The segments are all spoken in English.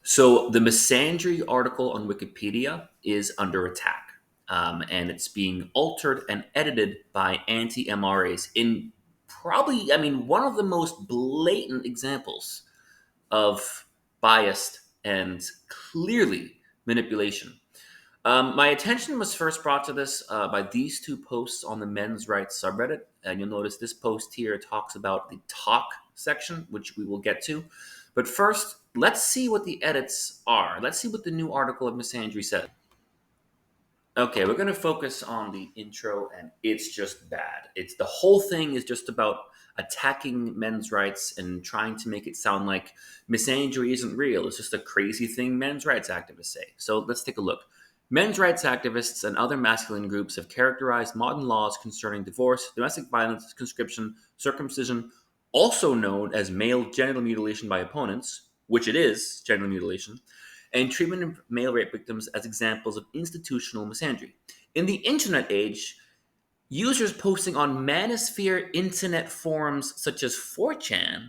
So the Misandry article on Wikipedia is under attack, and it's being altered and edited by anti-MRAs in probably, one of the most blatant examples of biased and clearly manipulation. My attention was first brought to this by these two posts on the men's rights subreddit. And you'll notice this post here talks about the talk section, which we will get to. But first, let's see what the edits are. Let's see what the new article of Misandry said. Okay, we're going to focus on the intro, and it's just bad. It's the whole thing is just about attacking men's rights and trying to make it sound like misandry isn't real. It's just a crazy thing men's rights activists say. So let's take a look. Men's rights activists and other masculine groups have characterized modern laws concerning divorce, domestic violence, conscription, circumcision, also known as male genital mutilation by opponents, which it is genital mutilation, and treatment of male rape victims as examples of institutional misandry. In the internet age, users posting on manosphere internet forums such as 4chan.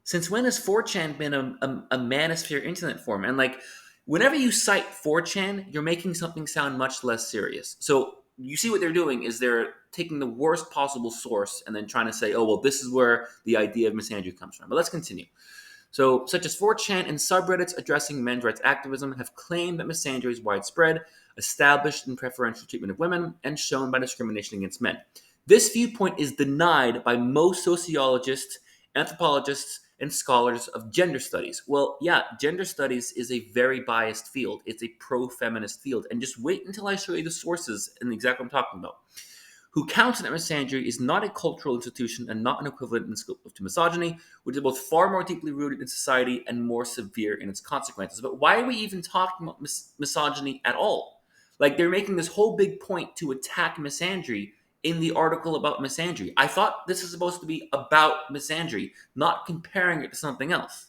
Since when has 4chan been a manosphere internet forum? And like, whenever you cite 4chan, you're making something sound much less serious. So you see what they're doing is they're taking the worst possible source and then trying to say, oh, well, this is where the idea of misandry comes from. But let's continue. So, such as 4chan and subreddits addressing men's rights activism have claimed that misandry is widespread, established in preferential treatment of women, and shown by discrimination against men. This viewpoint is denied by most sociologists, anthropologists, and scholars of gender studies. Well, yeah, gender studies is a very biased field. It's a pro-feminist field. And just wait until I show you the sources and exactly what I'm talking about. Who counted that misandry is not a cultural institution and not an equivalent in scope to misogyny, which is both far more deeply rooted in society and more severe in its consequences. But why are we even talking about misogyny at all? Like, they're making this whole big point to attack misandry in the article about misandry. I thought this is supposed to be about misandry, not comparing it to something else.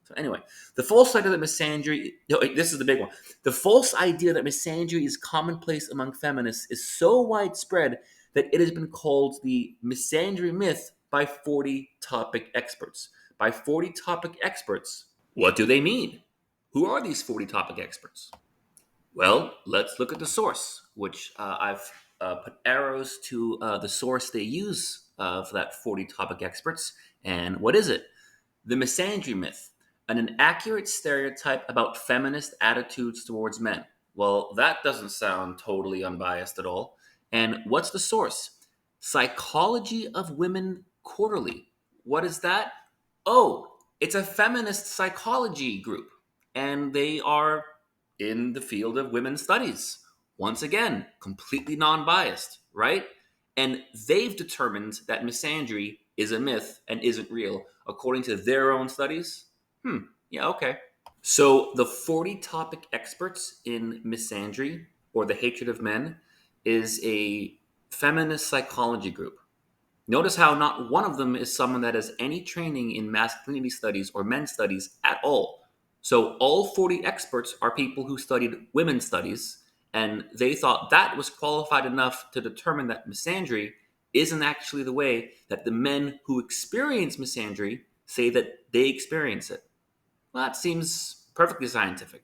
So anyway, the false idea that misandry, no, this is the big one. The false idea that misandry is commonplace among feminists is so widespread that it has been called the misandry myth by 40 topic experts. By 40 topic experts, what do they mean? Who are these 40 topic experts? Well, let's look at the source, which I've put arrows to the source they use for that 40 topic experts. And what is it? The misandry myth, an inaccurate stereotype about feminist attitudes towards men. Well, that doesn't sound totally unbiased at all. And what's the source? Psychology of Women Quarterly. What is that? Oh, it's a feminist psychology group, and they are in the field of women's studies. Once again, completely non biased, right? And they've determined that misandry is a myth and isn't real, according to their own studies. Yeah, okay. So the 40 topic experts in misandry, or the hatred of men, is a feminist psychology group. Notice how not one of them is someone that has any training in masculinity studies or men's studies at all. So all 40 experts are people who studied women's studies, and they thought that was qualified enough to determine that misandry isn't actually the way that the men who experience misandry say that they experience it. Well, that seems perfectly scientific.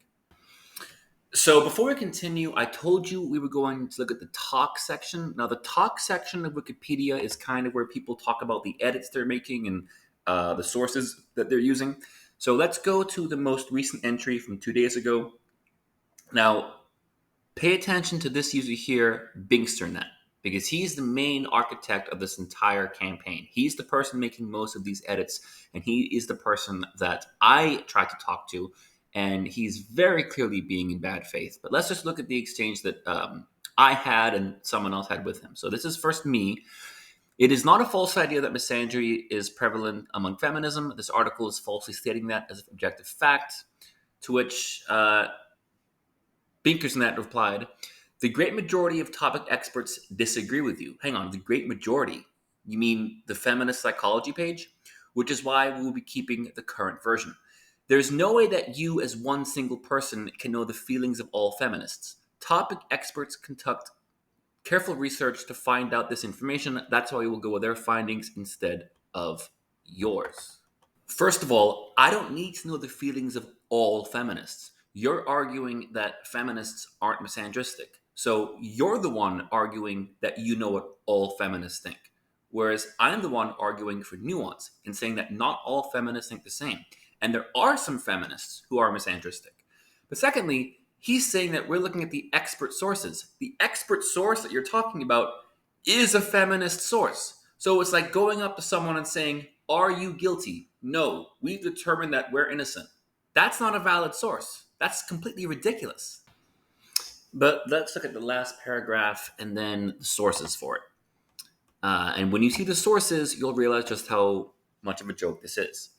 So before we continue, I told you we were going to look at the talk section. Now, the talk section of Wikipedia is kind of where people talk about the edits they're making and the sources that they're using. So let's go to the most recent entry from 2 days ago. Now, pay attention to this user here, Binksternet, because he's the main architect of this entire campaign. He's the person making most of these edits, and he is the person that I tried to talk to, and he's very clearly being in bad faith. But let's just look at the exchange that I had and someone else had with him. So this is first me. It is not a false idea that misandry is prevalent among feminism. This article is falsely stating that as an objective fact, to which Binkersnet replied, the great majority of topic experts disagree with you. Hang on, the great majority? You mean the feminist psychology page? Which is why we will be keeping the current version. There's no way that you, as one single person, can know the feelings of all feminists. Topic experts conduct careful research to find out this information. That's why we will go with their findings instead of yours. First of all, I don't need to know the feelings of all feminists. You're arguing that feminists aren't misandristic. So you're the one arguing that you know what all feminists think. Whereas I'm the one arguing for nuance and saying that not all feminists think the same. And there are some feminists who are misandristic. But secondly, he's saying that we're looking at the expert sources. The expert source that you're talking about is a feminist source. So it's like going up to someone and saying, "Are you guilty?" "No, we've determined that we're innocent." That's not a valid source. That's completely ridiculous. But let's look at the last paragraph and then the sources for it. And when you see the sources, you'll realize just how much of a joke this is.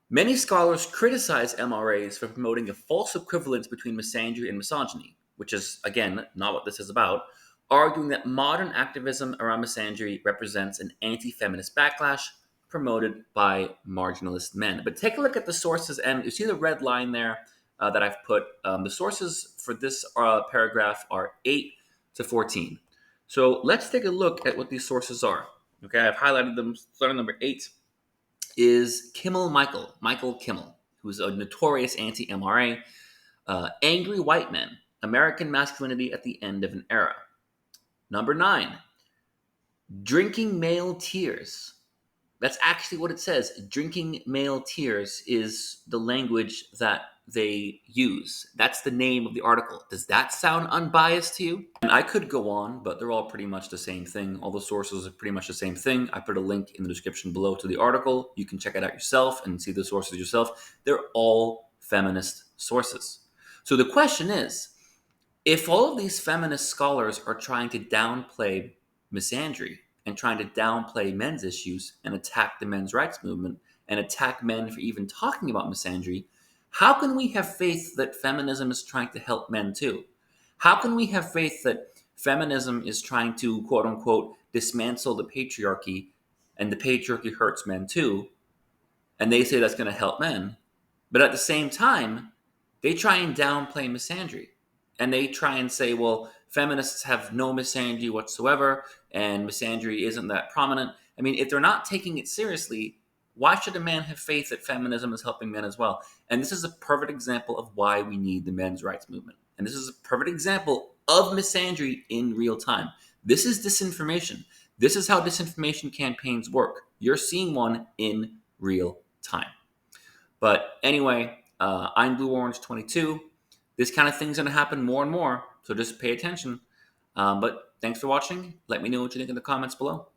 Many scholars criticize MRAs for promoting a false equivalence between misandry and misogyny, which is, again, not what this is about, arguing that modern activism around misandry represents an anti feminist backlash promoted by marginalist men. But take a look at the sources, and you see the red line there that I've put. The sources for this paragraph are 8 to 14. So let's take a look at what these sources are. Okay, I've highlighted them. Starting number 8 is Michael Kimmel, who's a notorious anti-MRA. Angry White Men, American Masculinity at the End of an Era. Number 9, Drinking Male Tears. That's actually what it says. Drinking Male Tears is the language that they use. That's the name of the article. Does that sound unbiased to you? And I could go on, but they're all pretty much the same thing. All the sources are pretty much the same thing. I put a link in the description below to the article. You can check it out yourself and see the sources yourself. They're all feminist sources. So the question is, if all of these feminist scholars are trying to downplay misandry and trying to downplay men's issues and attack the men's rights movement and attack men for even talking about misandry, how can we have faith that feminism is trying to help men too? How can we have faith that feminism is trying to, quote unquote, dismantle the patriarchy and the patriarchy hurts men too, and they say that's going to help men, but at the same time, they try and downplay misandry. And they try and say, well, feminists have no misandry whatsoever, and misandry isn't that prominent. I mean, if they're not taking it seriously, why should a man have faith that feminism is helping men as well? And this is a perfect example of why we need the men's rights movement. And this is a perfect example of misandry in real time. This is disinformation. This is how disinformation campaigns work. You're seeing one in real time. But anyway, I'm Blue Orange 22. This kind of thing's going to happen more and more, so just pay attention. But thanks for watching. Let me know what you think in the comments below.